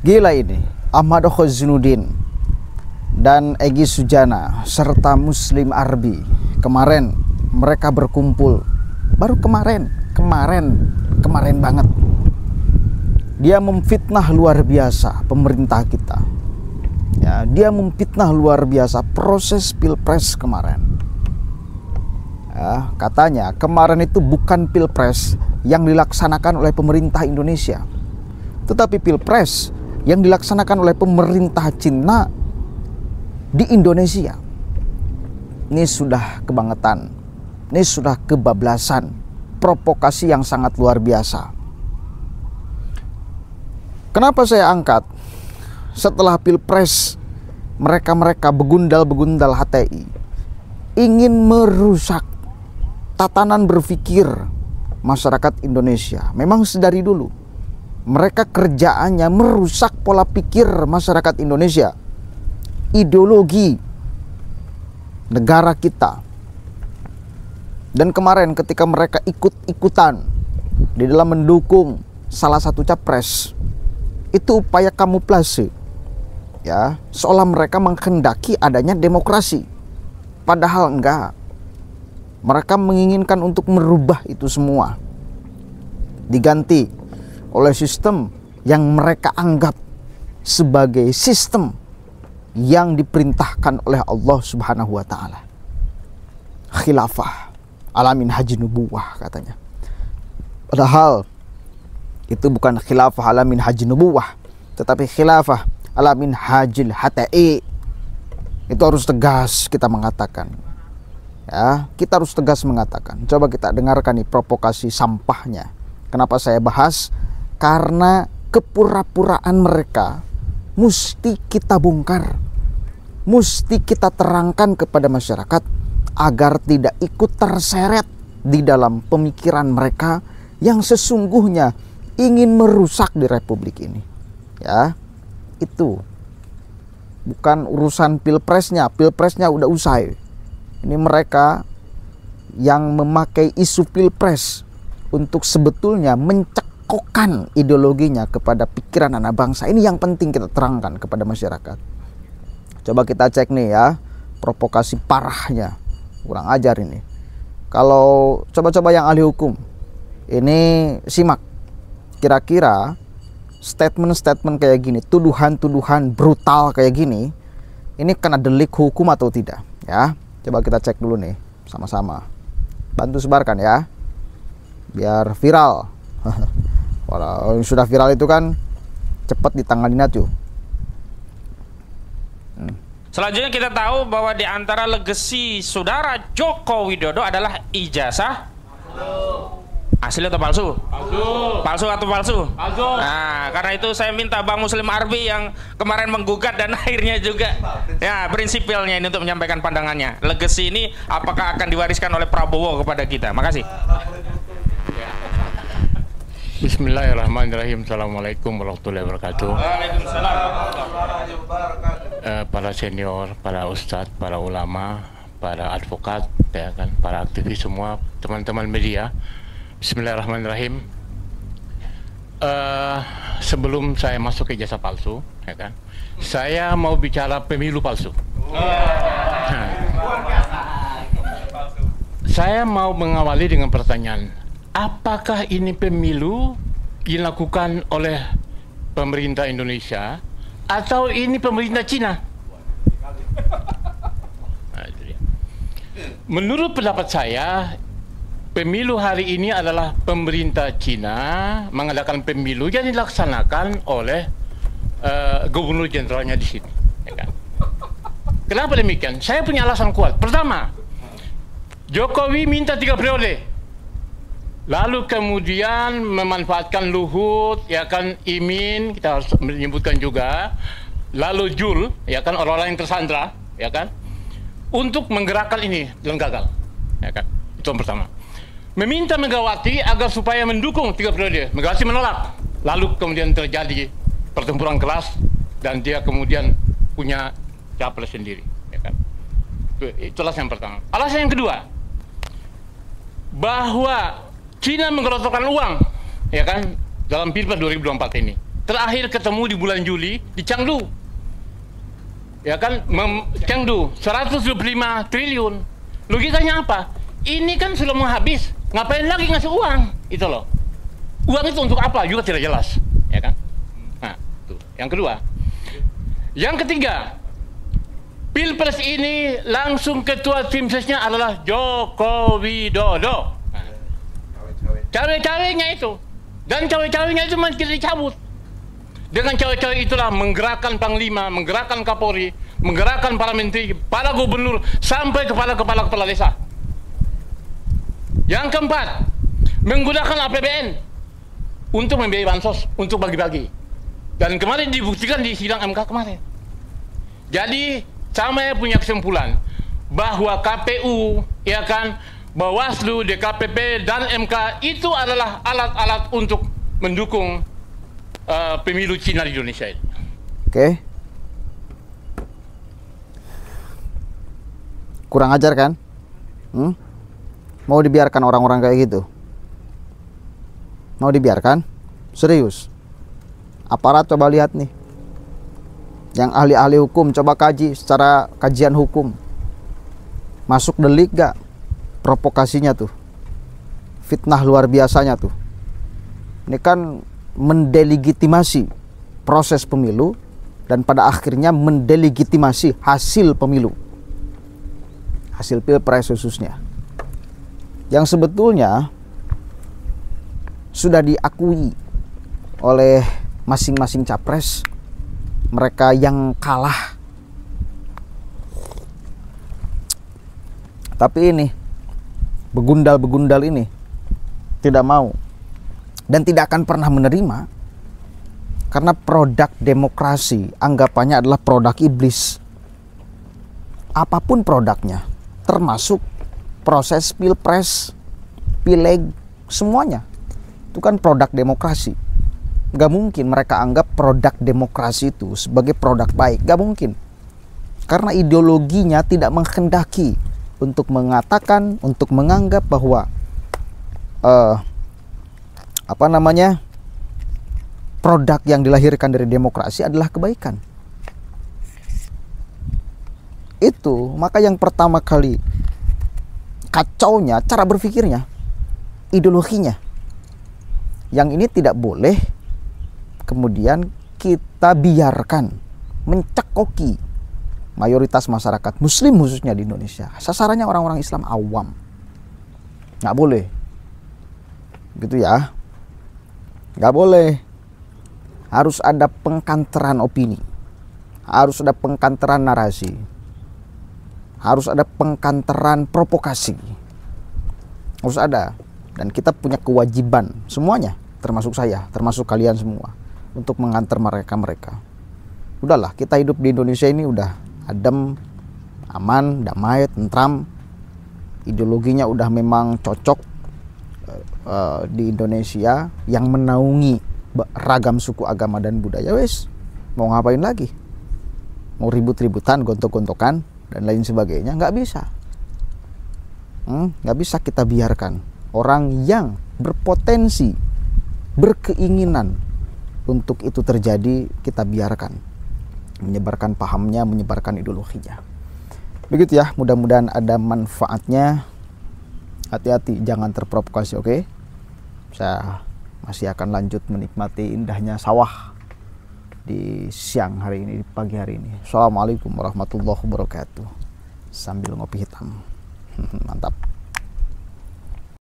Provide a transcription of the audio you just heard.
Gila ini, Ahmad Khaznuddin dan Egy Sujana serta Muslim Arbi kemarin mereka berkumpul, baru kemarin banget. Dia memfitnah luar biasa pemerintah kita. Ya, dia memfitnah luar biasa proses pilpres kemarin. Ya, katanya kemarin itu bukan pilpres yang dilaksanakan oleh pemerintah Indonesia, tetapi pilpres yang dilaksanakan oleh pemerintah Cina di Indonesia. Ini sudah kebangetan, ini sudah kebablasan, provokasi yang sangat luar biasa. Kenapa saya angkat? Setelah pilpres, mereka begundal-begundal HTI ingin merusak tatanan berpikir masyarakat Indonesia. Memang sedari dulu mereka kerjaannya merusak pola pikir masyarakat Indonesia, ideologi negara kita. Dan kemarin ketika mereka ikut-ikutan di dalam mendukung salah satu capres, itu upaya kamuflase, ya, seolah mereka menghendaki adanya demokrasi, padahal enggak. Mereka menginginkan untuk merubah itu semua, diganti oleh sistem yang mereka anggap sebagai sistem yang diperintahkan oleh Allah Subhanahu wa Ta'ala. Khilafah alamin haji nubuwah katanya. Padahal itu bukan khilafah alamin haji nubuwah, tetapi khilafah alamin hajil HTI. Itu harus tegas kita mengatakan. Ya, kita harus tegas mengatakan. Coba kita dengarkan nih provokasi sampahnya. Kenapa saya bahas? Karena kepura-puraan mereka mesti kita bongkar, mesti kita terangkan kepada masyarakat agar tidak ikut terseret di dalam pemikiran mereka yang sesungguhnya ingin merusak di republik ini. Ya, itu bukan urusan pilpresnya. Pilpresnya udah usai. Ini mereka yang memakai isu pilpres untuk sebetulnya mencekokkan ideologinya kepada pikiran anak bangsa. Ini yang penting kita terangkan kepada masyarakat. Coba kita cek nih ya, provokasi parahnya. Kurang ajar ini. Kalau coba-coba yang ahli hukum, ini simak. Kira-kira statement-statement kayak gini, tuduhan-tuduhan brutal kayak gini, ini kena delik hukum atau tidak? Ya, coba kita cek dulu nih, sama-sama. Bantu sebarkan ya, biar viral. Kalau sudah viral itu kan cepat ditangani tuh. Selanjutnya kita tahu bahwa di antara legasi saudara Joko Widodo adalah ijazah asli atau palsu? Palsu. Palsu atau palsu? Palsu. Nah, karena itu saya minta Bang Muslim Arbi yang kemarin menggugat dan akhirnya juga ya prinsipilnya ini untuk menyampaikan pandangannya. Legasi ini apakah akan diwariskan oleh Prabowo kepada kita? Makasih. Bismillahirrahmanirrahim. Assalamualaikum warahmatullahi wabarakatuh. Waalaikumsalam. Para senior, para ustadz, para ulama, para advokat, ya kan, para aktivis semua, teman-teman media. Bismillahirrahmanirrahim. Sebelum saya masuk ke ijazah palsu, ya kan, saya mau bicara pemilu palsu. Saya mau mengawali dengan pertanyaan, apakah ini pemilu dilakukan oleh pemerintah Indonesia atau ini pemerintah Cina? Menurut pendapat saya, pemilu hari ini adalah pemerintah Cina mengadakan pemilu yang dilaksanakan oleh gubernur jenderalnya di sini. Ya kan? Kenapa demikian? Saya punya alasan kuat. Pertama, Jokowi minta 3 periode. Lalu kemudian memanfaatkan Luhut, ya kan, Imin, kita harus menyebutkan juga, lalu Jul, ya kan, orang-orang yang tersandra, ya kan, untuk menggerakkan ini dan gagal, ya kan. Itu yang pertama. Meminta Megawati agar supaya mendukung 3 periode. Megawati menolak. Lalu kemudian terjadi pertempuran keras dan dia kemudian punya capres sendiri, ya kan. Itu alasan yang pertama. Alasan yang kedua, bahwa Cina menggelontorkan uang, ya kan, dalam Pilpres 2024 ini. terakhir ketemu di bulan Juli di Chengdu. Ya kan, Chengdu 125 triliun. Logikanya apa? Ini kan sudah mau habis, ngapain lagi ngasih uang? Itu loh. Uang itu untuk apa juga tidak jelas, ya kan? Nah, tuh. Yang kedua. Yang ketiga, Pilpres ini langsung ketua tim sesnya adalah Joko Widodo. Nah, cawe-cawenya itu. Dan cawe-cawenya itu tidak dicabut. Dengan cawe-cawe itulah menggerakkan Panglima, menggerakkan Kapolri, menggerakkan para menteri, para gubernur, sampai kepada kepala desa. Yang keempat, menggunakan APBN untuk membiayai bansos, untuk bagi-bagi. Dan kemarin dibuktikan di sidang MK kemarin. Jadi, saya punya kesimpulan bahwa KPU, ya kan, Bawaslu, DKPP, dan MK itu adalah alat-alat untuk mendukung pemilu Cina di Indonesia ini. Oke. Kurang ajar kan? Mau dibiarkan orang-orang kayak gitu? Mau dibiarkan? Serius? Aparat coba lihat nih. Yang ahli-ahli hukum coba kaji secara kajian hukum. Masuk delik gak? Provokasinya tuh. Fitnah luar biasanya tuh. Ini kan mendelegitimasi proses pemilu dan pada akhirnya mendelegitimasi hasil pemilu. Hasil Pilpres khususnya. Yang sebetulnya sudah diakui oleh masing-masing capres, mereka yang kalah. Tapi ini begundal-begundal ini tidak mau dan tidak akan pernah menerima, karena produk demokrasi anggapannya adalah produk iblis. Apapun produknya, termasuk proses pilpres, pileg, semuanya itu kan produk demokrasi. Gak mungkin mereka anggap produk demokrasi itu sebagai produk baik, gak mungkin, karena ideologinya tidak menghendaki untuk mengatakan, untuk menganggap bahwa produk yang dilahirkan dari demokrasi adalah kebaikan. Itu maka yang pertama kali kacaunya cara berpikirnya, ideologinya. Yang ini tidak boleh kemudian kita biarkan mencekoki mayoritas masyarakat muslim khususnya di Indonesia. Sasarannya orang-orang Islam awam. Nggak boleh. Gitu ya. Nggak boleh. Harus ada pengkanteran opini. Harus ada pengkanteran narasi. Harus ada pengkanteran provokasi. Harus ada. Dan kita punya kewajiban semuanya, termasuk saya, termasuk kalian semua, untuk mengantar mereka. Udahlah, kita hidup di Indonesia ini udah adem, aman, damai, tentram. Ideologinya udah memang cocok di Indonesia yang menaungi ragam suku, agama, dan budaya. Wes, mau ngapain lagi? Mau ribut-ributan, gontok-gontokan, dan lain sebagainya? Nggak bisa. Nggak bisa kita biarkan orang yang berpotensi, berkeinginan untuk itu terjadi, kita biarkan menyebarkan pahamnya, menyebarkan ideologinya. Begitu ya, mudah-mudahan ada manfaatnya. Hati-hati, jangan terprovokasi, oke? Saya masih akan lanjut menikmati indahnya sawah di siang hari ini, di pagi hari ini. Assalamualaikum warahmatullahi wabarakatuh. Sambil ngopi hitam. Mantap.